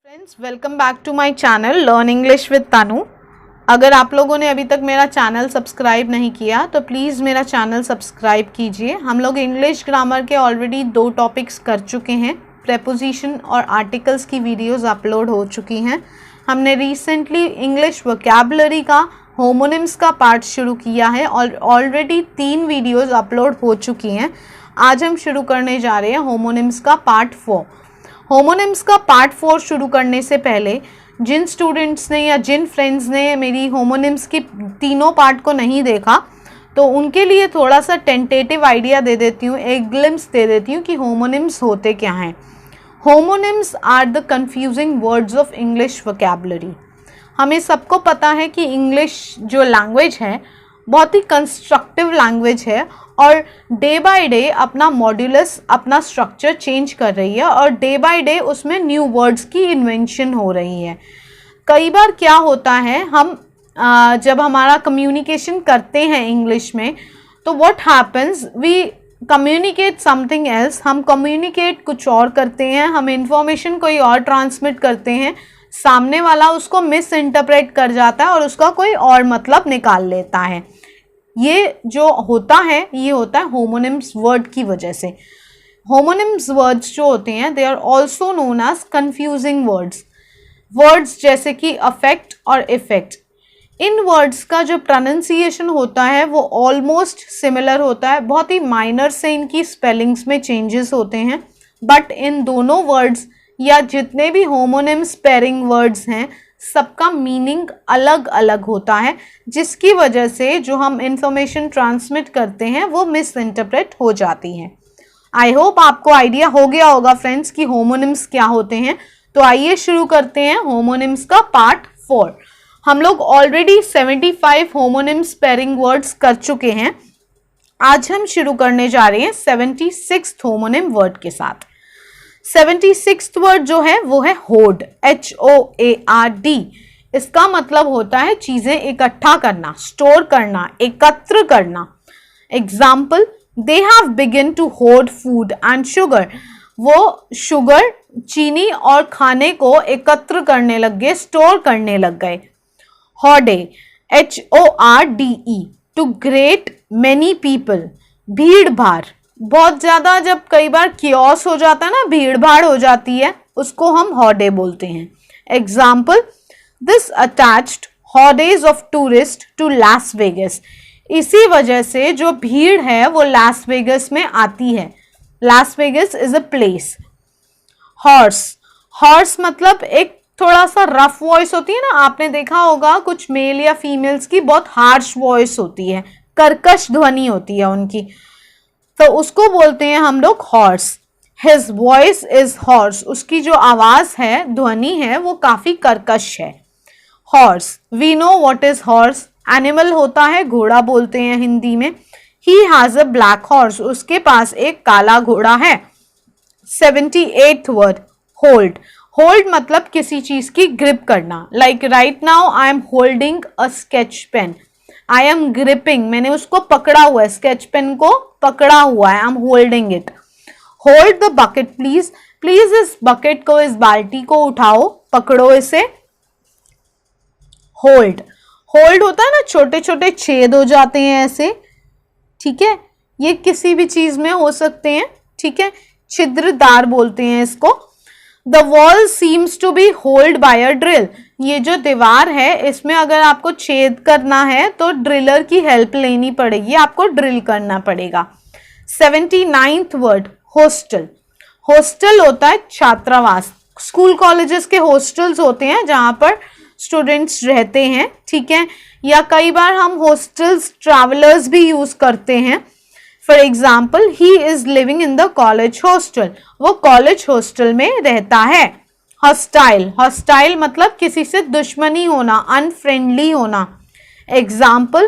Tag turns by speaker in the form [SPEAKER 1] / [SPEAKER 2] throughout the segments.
[SPEAKER 1] Friends, welcome back to my channel learn English with Tanu. अगर आप लोगों ने अभी तक मेरा चैनल सब्सक्राइब नहीं किया तो प्लीज़ मेरा चैनल सब्सक्राइब कीजिए। हम लोग इंग्लिश ग्रामर के ऑलरेडी 2 टॉपिक्स कर चुके हैं। प्रेपोजिशन और आर्टिकल्स की वीडियोस अपलोड हो चुकी हैं। हमने रिसेंटली इंग्लिश वोकैबुलरी का होमोनिम्स का पार्ट शुरू किया है और ऑलरेडी 3 वीडियोज़ अपलोड हो चुकी हैं। आज हम शुरू करने जा रहे हैं होमोनिम्स का पार्ट 4। होमोनिम्स का पार्ट 4 शुरू करने से पहले जिन स्टूडेंट्स ने या जिन फ्रेंड्स ने मेरी होमोनिम्स की तीनों पार्ट को नहीं देखा तो उनके लिए थोड़ा सा टेंटेटिव आइडिया दे देती हूँ, एक ग्लिम्स दे देती हूँ कि होमोनिम्स होते क्या हैं। Homonyms are the confusing words of English vocabulary. हमें सबको पता है कि इंग्लिश जो लैंग्वेज है बहुत ही कंस्ट्रक्टिव लैंग्वेज है और डे बाय डे अपना मॉड्यूलस अपना स्ट्रक्चर चेंज कर रही है और डे बाय डे उसमें न्यू वर्ड्स की इन्वेंशन हो रही है। कई बार क्या होता है, हम जब हमारा कम्युनिकेशन करते हैं इंग्लिश में तो what happens, we communicate something else, हम कम्युनिकेट कुछ और करते हैं, हम इंफॉर्मेशन कोई और ट्रांसमिट करते हैं, सामने वाला उसको मिस इंटरप्रेट कर जाता है और उसका कोई और मतलब निकाल लेता है। ये जो होता है ये होता है होमोनिम्स वर्ड की वजह से। होमोनिम्स वर्ड्स जो होते हैं they are also known as confusing words. Words जैसे कि अफेक्ट और इफेक्ट, इन वर्ड्स का जो प्रोनाउंसिएशन होता है वो ऑलमोस्ट सिमिलर होता है। बहुत ही माइनर से इनकी स्पेलिंग्स में चेंजेस होते हैं, बट इन दोनों वर्ड्स या जितने भी होमोनिम्स पेयरिंग वर्ड्स हैं सबका मीनिंग अलग अलग होता है, जिसकी वजह से जो हम इंफॉर्मेशन ट्रांसमिट करते हैं वो मिस इंटरप्रेट हो जाती है। आई होप आपको आइडिया हो गया होगा फ्रेंड्स कि होमोनिम्स क्या होते हैं। तो आइए शुरू करते हैं होमोनिम्स का पार्ट 4। हम लोग ऑलरेडी 75 होमोनिम्स पेयरिंग वर्ड्स कर चुके हैं। आज हम शुरू करने जा रहे हैं 76th होमोनिम वर्ड के साथ। 76th वर्ड जो है वो है होर्ड, HOARD। इसका मतलब होता है चीजें इकट्ठा करना, स्टोर करना, एकत्र करना। Example, they have begin to hoard food and sugar. वो शुगर, चीनी और खाने को एकत्र करने लग गए, स्टोर करने लग गए। Horde, HORDE, too great many people, भीड़ भाड़। बहुत ज्यादा जब कई बार कियोस हो जाता है ना, भीड़ भाड़ हो जाती है, उसको हम हॉर्डे बोलते हैं। Example, this attached hordes of tourist to Las Vegas. इसी वजह से जो भीड़ है वो लास वेगस में आती है। Las Vegas is a place. Horse, horse मतलब एक थोड़ा सा रफ वॉइस होती है ना, आपने देखा होगा कुछ मेल या फीमेल्स की बहुत हार्श वॉइस होती है, कर्कश ध्वनि होती है उनकी, तो उसको बोलते हैं हम लोग horse. His voice is horse, उसकी जो आवाज है, ध्वनि है, वो काफी कर्कश है। Horse, we know what is horse. Animal होता है, घोड़ा बोलते हैं हिंदी में। He has a black horse, उसके पास एक काला घोड़ा है। 78th word hold. होल्ड मतलब किसी चीज की ग्रिप करना। Like right now I am holding a sketch pen. I am gripping, मैंने उसको पकड़ा हुआ है, स्केच पेन को पकड़ा हुआ है, I am holding it. Hold the bucket please, please इस बकेट को, इस बाल्टी को उठाओ, पकड़ो इसे। होल्ड, होल्ड होता है ना, छोटे छोटे छेद हो जाते हैं ऐसे, ठीक है, ये किसी भी चीज में हो सकते हैं, ठीक है, छिद्रदार बोलते हैं इसको। The wall seems to be hold by a drill. ये जो दीवार है इसमें अगर आपको छेद करना है तो ड्रिलर की हेल्प लेनी पड़ेगी, आपको ड्रिल करना पड़ेगा। 79th word hostel. हॉस्टल होता है छात्रावास। स्कूल कॉलेजेस के हॉस्टल्स होते हैं जहां पर स्टूडेंट्स रहते हैं, ठीक है, या कई बार हम हॉस्टल्स ट्रैवलर्स भी यूज करते हैं। For example, he is living in the college hostel, वो कॉलेज हॉस्टल में रहता है। हॉस्टाइल, हॉस्टाइल मतलब किसी से दुश्मनी होना, अनफ्रेंडली होना। Example,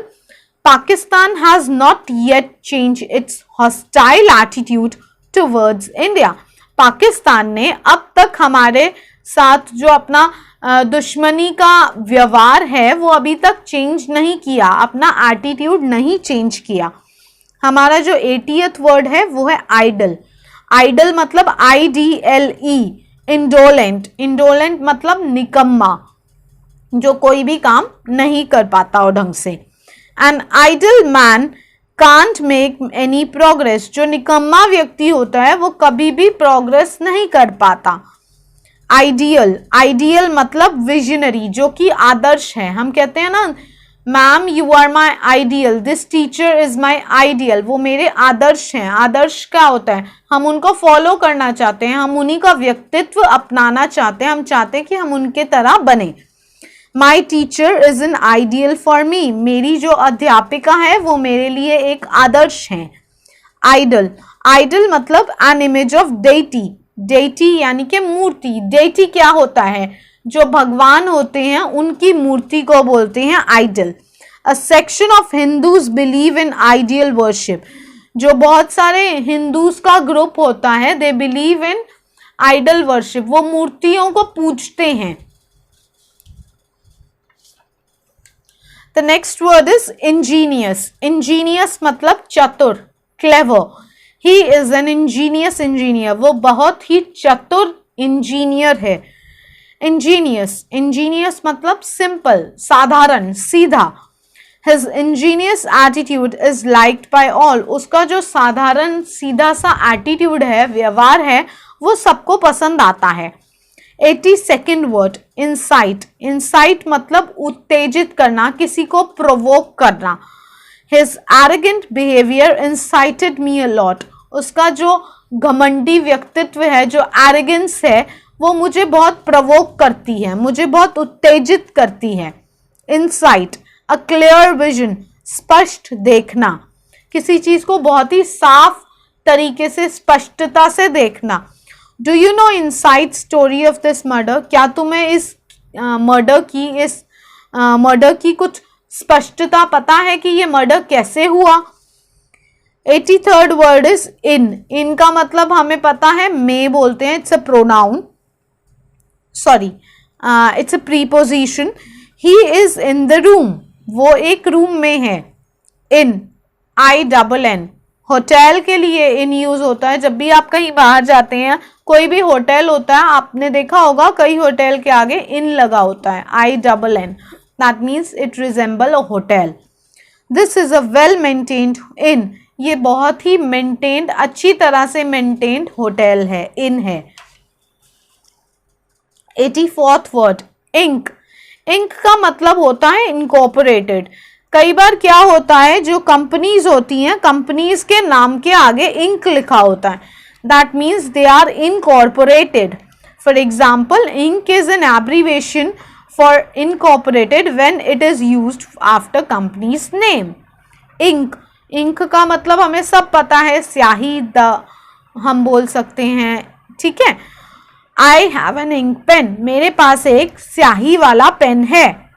[SPEAKER 1] Pakistan has not yet change it's hostile attitude towards India. Pakistan ने अब तक हमारे साथ जो अपना दुश्मनी का व्यवहार है वो अभी तक चेंज नहीं किया, अपना एटीट्यूड नहीं चेंज किया। हमारा जो 80th वर्ड है वो है आइडल। आइडल मतलब IDLE, इंडोलेंट, इंडोलेंट मतलब निकम्मा, जो कोई भी काम नहीं कर पाता हो ढंग से। An idle man can't make any progress, जो निकम्मा व्यक्ति होता है वो कभी भी प्रोग्रेस नहीं कर पाता। आइडियल, आइडियल मतलब विजनरी, जो कि आदर्श है। हम कहते हैं ना, ma'am you are my ideal, this teacher is my ideal, वो मेरे आदर्श हैं। आदर्श क्या होता है? हम उनको फॉलो करना चाहते हैं, हम उन्हीं का व्यक्तित्व अपनाना चाहते हैं, हम चाहते हैं कि हम उनके तरह बने। My teacher is an ideal for me, मेरी जो अध्यापिका है वो मेरे लिए एक आदर्श है। आइडल, आइडल मतलब an image of deity, deity यानी कि मूर्ति। डेटी क्या होता है? जो भगवान होते हैं उनकी मूर्ति को बोलते हैं idol. A section of Hindus believe in ideal worship, जो बहुत सारे हिंदूज का ग्रुप होता है, they believe in idol worship, वो मूर्तियों को पूजते हैं। The next word is ingenious, ingenious मतलब चतुर, clever. He is an ingenious engineer, वो बहुत ही चतुर इंजीनियर है। इंजीनियस, इंजीनियस मतलब सिंपल, साधारण, सीधा। His ingenious attitude is liked by all, उसका जो साधारण सीधा सा एटीट्यूड है, व्यवहार है, वो सबको पसंद आता है। 82nd वर्ड इंसाइट, इंसाइट मतलब उत्तेजित करना, किसी को प्रोवोक करना। His arrogant behavior incited me a lot, उसका जो घमंडी व्यक्तित्व है, जो एरोगेंस है, वो मुझे बहुत प्रवोक करती है, मुझे बहुत उत्तेजित करती है। इंसाइट, अ क्लियर विजन, स्पष्ट देखना, किसी चीज को बहुत ही साफ तरीके से, स्पष्टता से देखना। Do you know inside story of this murder, क्या तुम्हें इस मर्डर की कुछ स्पष्टता पता है कि ये मर्डर कैसे हुआ। 83rd वर्ड इज इन, इन का मतलब हमें पता है मे बोलते हैं, it's a pronoun, sorry it's a preposition. He is in the room, वो एक रूम में है। इन, INN, होटल के लिए इन यूज होता है। जब भी आप कहीं बाहर जाते हैं, कोई भी होटल होता है, आपने देखा होगा कई होटल के आगे इन लगा होता है, INN, that means it resemble a hotel. This is a well maintained इन, ये बहुत ही मेंटेन्ड, अच्छी तरह से मेंटेन्ड होटल है, इन है। 84th वर्ड इंक, इंक का मतलब होता है इनकॉर्पोरेटेड। कई बार क्या होता है, जो कंपनीज होती हैं, कंपनीज के नाम के आगे इंक लिखा होता है, that means they are incorporated. For example, Inc is an abbreviation for incorporated when it is used after companies name. Inc, Inc का मतलब हमें सब पता है, स्याही, हम बोल सकते हैं, ठीक है। I have an ink pen, मेरे पास एक स्याही वाला पेन है।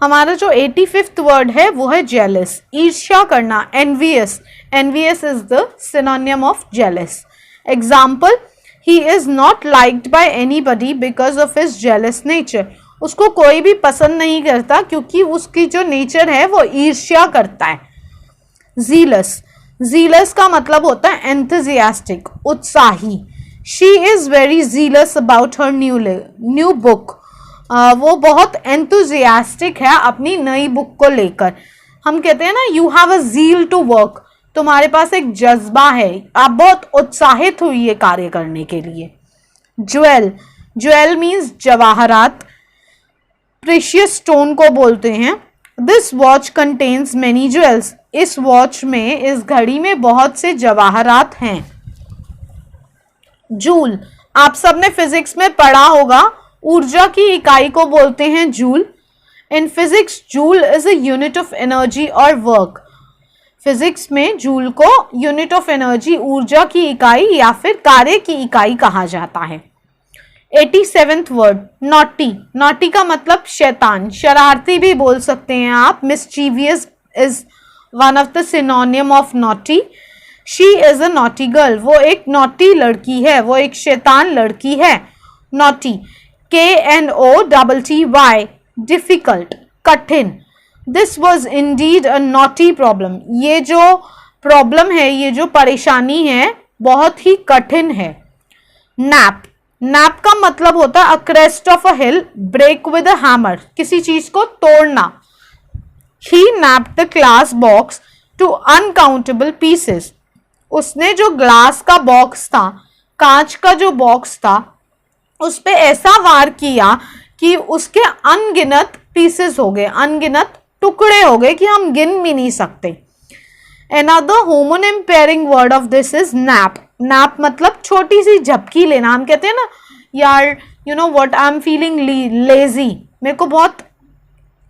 [SPEAKER 1] हमारा जो 85th वर्ड है वो है जेलस, ईर्ष्या करना, envious, envious is the synonym of jealous. Example, he is not liked by anybody because of his jealous nature, उसको कोई भी पसंद नहीं करता क्योंकि उसकी जो नेचर है वो ईर्ष्या करता है। जीलस, जीलस का मतलब होता है एंथुजियास्टिक, उत्साही। She is very jealous about her new book, वो बहुत एंथुजियास्टिक है अपनी नई बुक को लेकर। हम कहते हैं ना, you have a zeal to work, तुम्हारे पास एक जज्बा है, आप बहुत उत्साहित हुई ये कार्य करने के लिए। ज्वेल, ज्वेल मीन्स जवाहरात, प्रेशियस स्टोन को बोलते हैं। This watch contains many jewels, इस वॉच में, इस घड़ी में बहुत से जवाहरात हैं। जूल, आप सबने फिजिक्स में पढ़ा होगा, ऊर्जा की इकाई को बोलते हैं joule. In physics joule is a unit of energy और वर्क, फिजिक्स में जूल को यूनिट ऑफ एनर्जी, ऊर्जा की इकाई या फिर कार्य की इकाई कहा जाता है। 87th वर्ड नॉटी, नॉटी का मतलब शैतान, शरारती भी बोल सकते हैं आप। Mischievous is one of the synonym of naughty. She is a naughty girl, वो एक नॉटी लड़की है, वो एक शैतान लड़की है। नॉटी, KNOTTY, डिफिकल्ट, कठिन। This was indeed a naughty problem, ये जो प्रॉब्लम है, ये जो परेशानी है, बहुत ही कठिन है। नैप, नैप का मतलब होता है a crest of a hill, break with a hammer, किसी चीज को तोड़ना। He napped the glass box to uncountable pieces. उसने जो ग्लास का बॉक्स था, कांच का जो बॉक्स था, उस पे ऐसा वार किया कि उसके अनगिनत पीसेस हो गए, अनगिनत टुकड़े हो गए कि हम गिन भी नहीं सकते। Another homonym pairing word of this is nap. Nap मतलब छोटी सी झपकी लेना। हम कहते हैं ना यार, you know what, I'm feeling lazy, मेरे को बहुत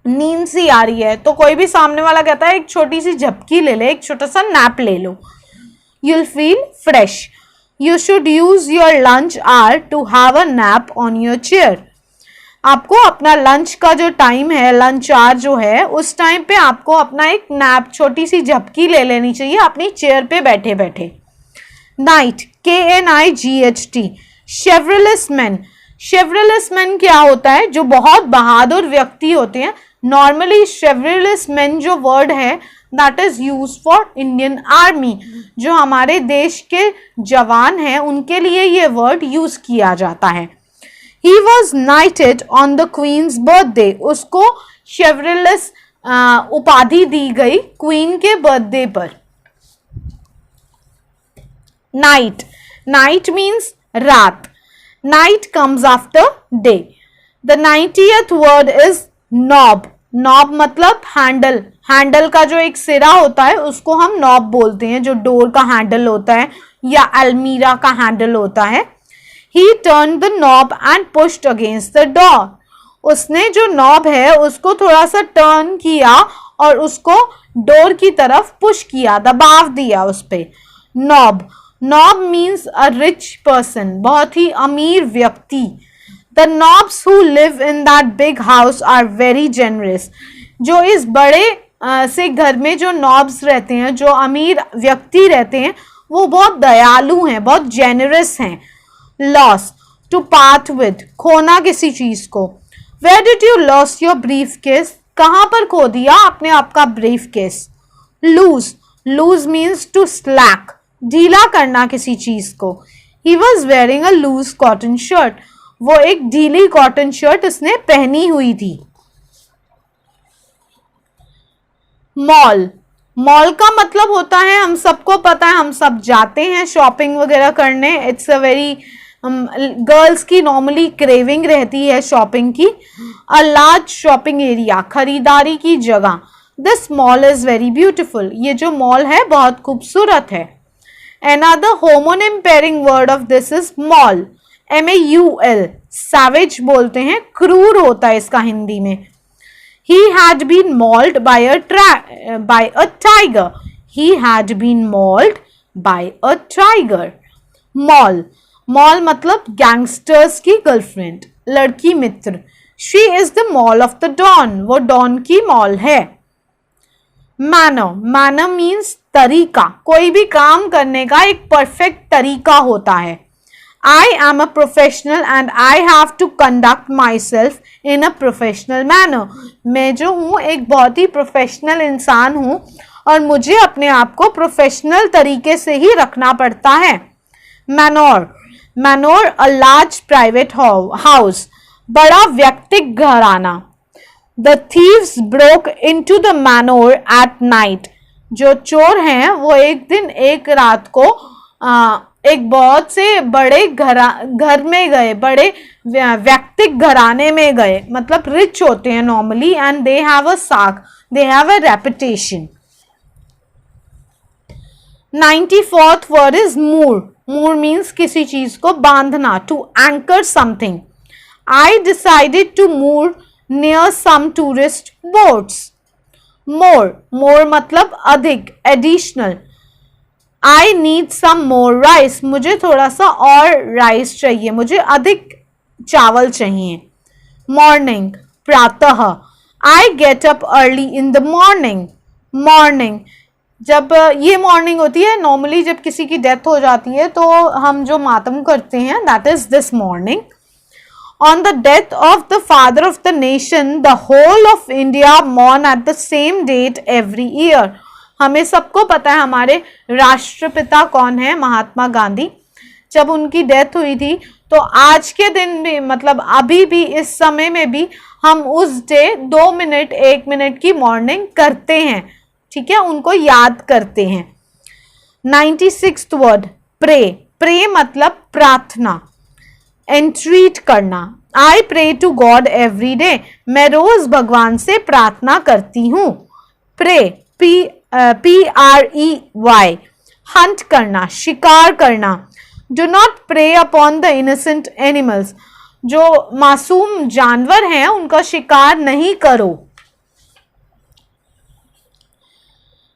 [SPEAKER 1] नींद सी आ रही है, तो कोई भी सामने वाला कहता है एक छोटी सी झपकी ले ले, एक छोटा सा नैप ले लो, you'll feel fresh. You should use your lunch hour to have a nap on your chair. आपको अपना लंच का जो टाइम है, लंच आवर जो है, उस टाइम पे आपको अपना एक नैप, छोटी सी झपकी ले लेनी चाहिए अपनी चेयर पे बैठे बैठे। Knight, KNIGHT, chivalrous man. Chivalrous man क्या होता है? जो बहुत बहादुर व्यक्ति होते हैं। नॉर्मली शेवरलेस मैन जो वर्ड है that is use for Indian army, जो हमारे देश के जवान हैं उनके लिए ये वर्ड यूज किया जाता है। He was knighted on the Queen's birthday. उसको शेवरलेस उपाधि दी गई क्वीन के बर्थडे पर। नाइट, नाइट मीन्स रात। Night comes after day. The 90th word is knob. Knob मतलब हैंडल। हैंडल का जो एक सिरा होता है उसको हम नॉब बोलते हैं, जो डोर का हैंडल होता है या अलमीरा का हैंडल होता है। He turned the knob and pushed against the door. उसने जो नॉब है उसको थोड़ा सा टर्न किया और उसको डोर की तरफ पुश किया, दबाव दिया उस पे। Knob, knob means a rich person, बहुत ही अमीर व्यक्ति। The knobs who live in that big house are very generous. जो इस बड़े से घर में जो नॉब्स रहते हैं, जो अमीर व्यक्ति रहते हैं, वो बहुत दयालु हैं, बहुत जेनरस हैं। Loss, to part with, खोना किसी चीज को। Where did you lose your briefcase? कहाँ पर खो दिया आपने आपका briefcase? Loose, loose means to slack, ढीला करना किसी चीज को। He was wearing a loose cotton shirt. वो एक ढीली कॉटन शर्ट इसने पहनी हुई थी। मॉल, मॉल का मतलब होता है, हम सबको पता है, हम सब जाते हैं शॉपिंग वगैरह करने। इट्स अ वेरी गर्ल्स की नॉर्मली क्रेविंग रहती है शॉपिंग की। अ लार्ज शॉपिंग एरिया, खरीदारी की जगह। This mall is very beautiful, ये जो मॉल है बहुत खूबसूरत है। Another homonym pairing word of this is maul. MAUL, savage बोलते हैं, क्रूर होता है इसका हिंदी में। He had been mauled by a tiger. He had been mauled by a tiger. Maul, maul मतलब गैंगस्टर्स की गर्लफ्रेंड, लड़की मित्र। She is the maul of the dawn. वो डॉन की मॉल है। मैनर, मैनर मीन्स तरीका, कोई भी काम करने का एक परफेक्ट तरीका होता है। I am a professional and I have to conduct myself in a professional manner. मैं जो हूँ एक बहुत ही प्रोफेशनल इंसान हूँ और मुझे अपने आप को प्रोफेशनल तरीके से ही रखना पड़ता है। मैनोर, मैनोर अ लार्ज प्राइवेट हाउस, बड़ा व्यक्तिगत घराना। The thieves broke into the manor at night. जो चोर हैं वो एक दिन एक रात को एक बहुत से बड़े घर में गए, बड़े व्यक्तिगत घराने में गए, मतलब रिच होते हैं normally, and they have a साख, they have a reputation. 94th word is moor. Moor means किसी चीज को बांधना, to anchor something. I decided to moor near some tourist boats. More, more मतलब अधिक, additional. I need some more rice. मुझे थोड़ा सा और राइस चाहिए, मुझे अधिक चावल चाहिए। Morning, प्रातः। I get up early in the morning. Morning, जब ये मॉर्निंग होती है नॉर्मली जब किसी की डेथ हो जाती है तो हम जो मातम करते हैं that is this morning. On the death of the father of the nation, the whole of India mourn at the same date every year. हमें सबको पता है हमारे राष्ट्रपिता कौन है, महात्मा गांधी। जब उनकी डेथ हुई थी तो आज के दिन भी, मतलब अभी भी इस समय में भी हम उस डे 2 मिनट 1 मिनट की मॉर्निंग करते हैं, ठीक है, उनको याद करते हैं। 96th word pray. प्रे मतलब प्रार्थना, एंट्रीट करना। I pray to God every day. मैं रोज भगवान से प्रार्थना करती हूँ। Pray PREY। हंट करना, शिकार करना। Do not prey upon the innocent animals. जो मासूम जानवर हैं उनका शिकार नहीं करो।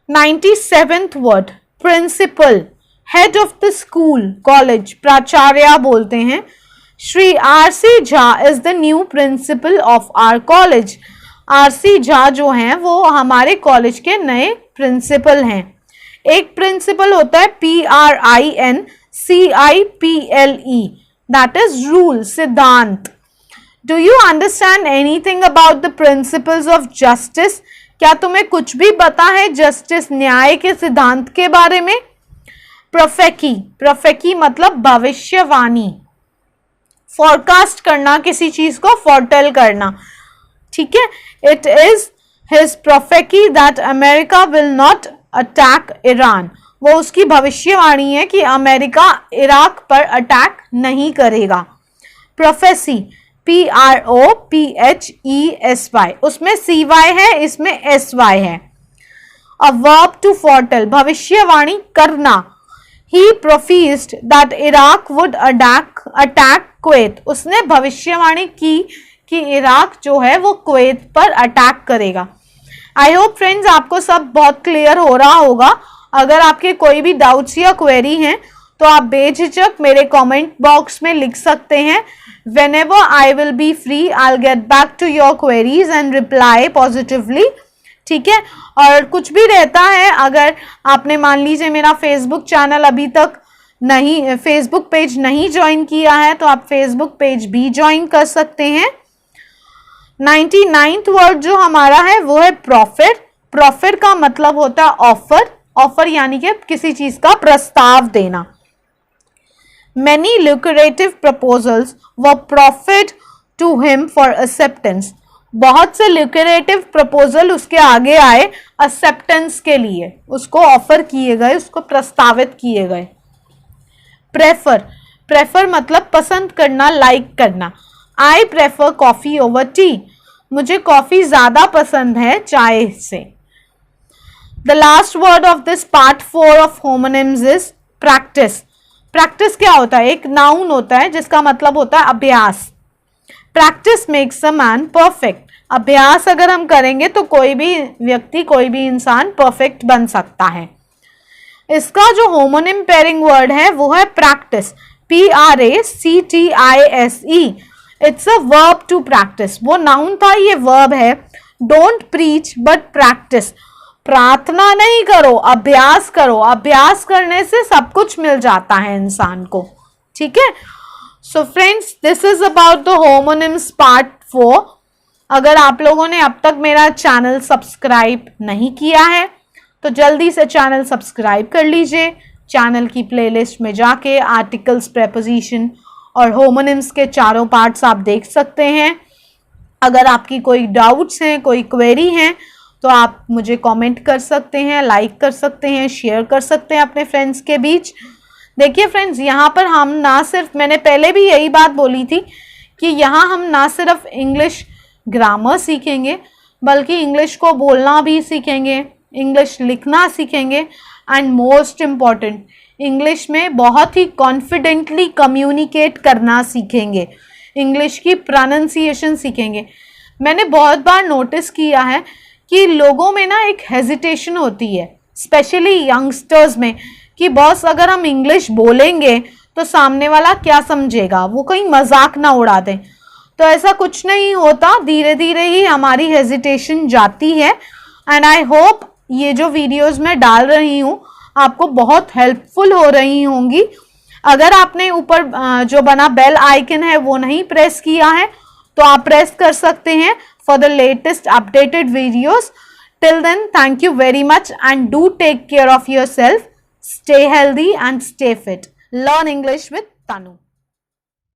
[SPEAKER 1] 97th word principal. Head of the school, college, प्राचार्य बोलते हैं। Shri RC Jha is the new principal of our college. RC Jha जो हैं वो हमारे कॉलेज के नए प्रिंसिपल हैं। एक प्रिंसिपल होता है PRINCIPLE, दैट इज रूल, सिद्धांत। Do you understand anything about the principles of justice? क्या तुम्हें कुछ भी पता है जस्टिस, न्याय के सिद्धांत के बारे में? प्रोफेकी। प्रोफेकी मतलब भविष्यवाणी, फॉरकास्ट करना, किसी चीज को फोरटेल करना, ठीक है। It is his prophecy that America will not attack Iran. वो उसकी भविष्यवाणी है कि अमेरिका इराक पर अटैक नहीं करेगा। प्रोफेसी PROPHESY, उसमें CY है, इसमें SY है। अ वर्ब टू फोरटेल, भविष्यवाणी करना। He professed that Iraq would attack Kuwait. उसने भविष्यवाणी की कि इराक जो है वो कुवैत पर अटैक करेगा। आई होप फ्रेंड्स आपको सब बहुत क्लियर हो रहा होगा। अगर आपके कोई भी डाउट्स या क्वेरी हैं तो आप बेझिझक मेरे कमेंट बॉक्स में लिख सकते हैं। Whenever I will be free, I'll get back to your queries and reply positively, ठीक है। और कुछ भी रहता है, अगर आपने मान लीजिए मेरा फेसबुक चैनल अभी तक नहीं, फेसबुक पेज नहीं ज्वाइन किया है तो आप फेसबुक पेज भी ज्वाइन कर सकते हैं। 99th वर्ड जो हमारा है वो है प्रॉफिट। प्रॉफिट का मतलब होता है ऑफर। ऑफर यानी कि किसी चीज का प्रस्ताव देना। Many lucrative proposals were proffered to him for acceptance. बहुत से lucrative proposal उसके आगे आए acceptance के लिए, उसको ऑफर किए गए, उसको प्रस्तावित किए गए। Prefer, prefer मतलब पसंद करना, लाइक करना। I prefer coffee over tea. मुझे कॉफी ज्यादा पसंद है चाय से। The last word of this part 4 of homonyms is practice. Practice क्या होता है? एक नाउन होता है जिसका मतलब होता है अभ्यास। Practice makes a man perfect. अभ्यास अगर हम करेंगे तो कोई भी व्यक्ति, कोई भी इंसान परफेक्ट बन सकता है। इसका जो होमोनिम पेयरिंग वर्ड है वो है practise. PRACTISE। It's a verb to practise. वो नाउन था, ये वर्ब है। Don't preach but practise. प्रार्थना नहीं करो, अभ्यास करो। अभ्यास करने से सब कुछ मिल जाता है इंसान को, ठीक है। So friends, this is about the homonyms part 4। अगर आप लोगों ने अब तक मेरा चैनल सब्सक्राइब नहीं किया है तो जल्दी से चैनल सब्सक्राइब कर लीजिए। चैनल की प्लेलिस्ट में जाके आर्टिकल्स, प्रेपोजिशन और होमोनिम्स के चारों पार्ट्स आप देख सकते हैं। अगर आपकी कोई डाउट्स हैं, कोई क्वेरी हैं तो आप मुझे कमेंट कर सकते हैं, लाइक कर सकते हैं, शेयर कर सकते हैं अपने फ्रेंड्स के बीच। देखिए फ्रेंड्स, यहाँ पर हम ना सिर्फ, मैंने पहले भी यही बात बोली थी कि यहाँ हम ना सिर्फ इंग्लिश ग्रामर सीखेंगे बल्कि इंग्लिश को बोलना भी सीखेंगे, इंग्लिश लिखना सीखेंगे एंड मोस्ट इम्पॉर्टेंट इंग्लिश में बहुत ही कॉन्फिडेंटली कम्युनिकेट करना सीखेंगे। इंग्लिश की प्रोनाउंसिएशन सीखेंगे। मैंने बहुत बार नोटिस किया है कि लोगों में ना एक हेजिटेशन होती है, स्पेशली यंगस्टर्स में, कि बॉस अगर हम इंग्लिश बोलेंगे तो सामने वाला क्या समझेगा, वो कहीं मजाक ना उड़ा दें। तो ऐसा कुछ नहीं होता, धीरे धीरे ही हमारी हेजिटेशन जाती है। एंड आई होप ये जो वीडियोस मैं डाल रही हूँ आपको बहुत हेल्पफुल हो रही होंगी। अगर आपने ऊपर जो बना बेल आइकन है वो नहीं प्रेस किया है तो आप प्रेस कर सकते हैं for the latest updated videos. Till then, thank you very much and do take care of yourself. Stay healthy and stay fit. Learn English with Tanu.